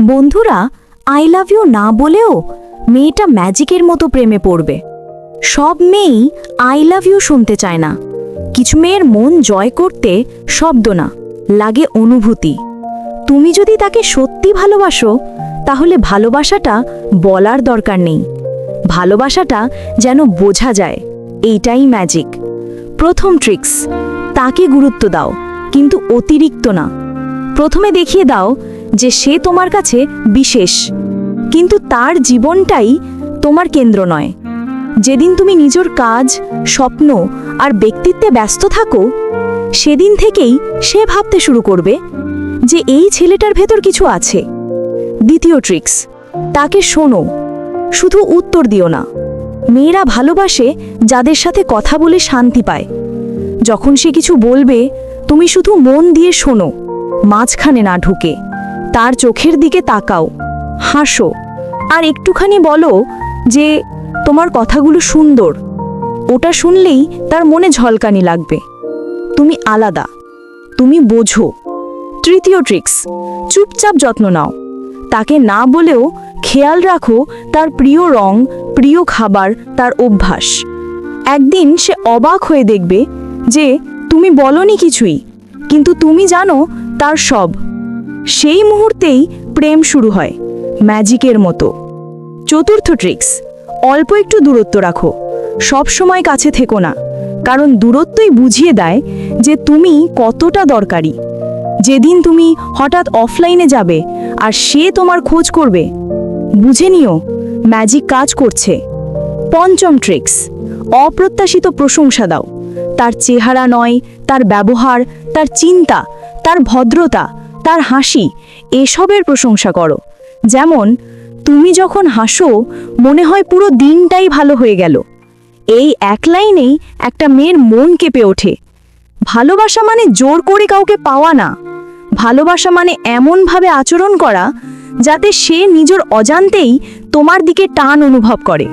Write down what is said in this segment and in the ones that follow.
বন্ধুরা I love you না বলেও মেয়েটা ম্যাজিকের মতো প্রেমে পড়বে। সব মেয়েই আই লাভ ইউ শুনতে চায় না। কিছু মেয়ের মন জয় করতে শব্দ না, লাগে অনুভূতি। তুমি যদি তাকে সত্যি ভালোবাসো, তাহলে ভালোবাসাটা বলার দরকার নেই। ভালোবাসাটা যেন বোঝা যায়, এইটাই ম্যাজিক। প্রথম ট্রিক্স, তাকে গুরুত্ব দাও, কিন্তু অতিরিক্ত না। প্রথমে দেখিয়ে দাও যে সে তোমার কাছে বিশেষ, কিন্তু তার জীবনটাই তোমার কেন্দ্র নয়। যেদিন তুমি নিজের কাজ, স্বপ্ন আর ব্যক্তিত্বে ব্যস্ত থাকো, সেদিন থেকেই সে ভাবতে শুরু করবে যে এই ছেলেটার ভেতর কিছু আছে। দ্বিতীয় ট্রিক্স, তাকে শোনো, শুধু উত্তর দিও না। মেয়েরা ভালোবাসে যাদের সাথে কথা বলে শান্তি পায়। যখন সে কিছু বলবে, তুমি শুধু মন দিয়ে শোনো, মাঝখানে না ঢুকে। তার চোখের দিকে তাকাও, হাসো, আর একটুখানি বলো যে তোমার কথাগুলো সুন্দর। ওটা শুনলেই তার মনে ঝলকানি লাগবে। তুমি আলাদা, তুমি বোঝো। তৃতীয় ট্রিক্স, চুপচাপ যত্ন নাও। তাকে না বলেও খেয়াল রাখো তার প্রিয় রং, প্রিয় খাবার, তার অভ্যাস। একদিন সে অবাক হয়ে দেখবে যে তুমি বলনি কিছুই, কিন্তু তুমি জানো তার সব। সেই মুহূর্তেই প্রেম শুরু হয়, ম্যাজিকের মতো। চতুর্থ ট্রিক্স, অল্প একটু দূরত্ব রাখো। সব সময় কাছে থেকো না, কারণ দূরত্বই বুঝিয়ে দেয় যে তুমি কতটা দরকারি। যেদিন তুমি হঠাৎ অফলাইনে যাবে আর সে তোমার খোঁজ করবে, বুঝে নিও ম্যাজিক কাজ করছে। পঞ্চম ট্রিক্স, অপ্রত্যাশিত প্রশংসা দাও। তার চেহারা নয়, তার ব্যবহার, তার চিন্তা, তার ভদ্রতা, তার হাসি, এসবের প্রশংসা করো। যেমন, তুমি যখন হাসো, মনে হয় পুরো দিনটাই ভালো হয়ে গেল। এই এক লাইনেই একটা মেয়ের মন কেঁপে ওঠে। ভালোবাসা মানে জোর করে কাউকে পাওয়া না। ভালোবাসা মানে এমনভাবে আচরণ করা যাতে সে নিজের অজান্তেই তোমার দিকে টান অনুভব করে।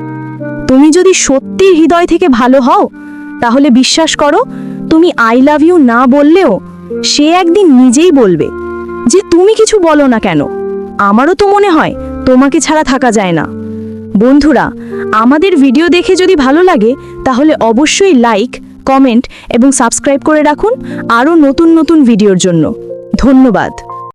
তুমি যদি সত্যি হৃদয় থেকে ভালো হও, তাহলে বিশ্বাস করো, তুমি আই লাভ ইউ না বললেও সে একদিন নিজেই বলবে যে তুমি কিছু বলো না কেন, আমারও তো মনে হয় তোমাকে ছাড়া থাকা যায় না। বন্ধুরা, আমাদের ভিডিও দেখে যদি ভালো লাগে, তাহলে অবশ্যই লাইক, কমেন্ট এবং সাবস্ক্রাইব করে রাখুন আরও নতুন নতুন ভিডিওর জন্য। ধন্যবাদ।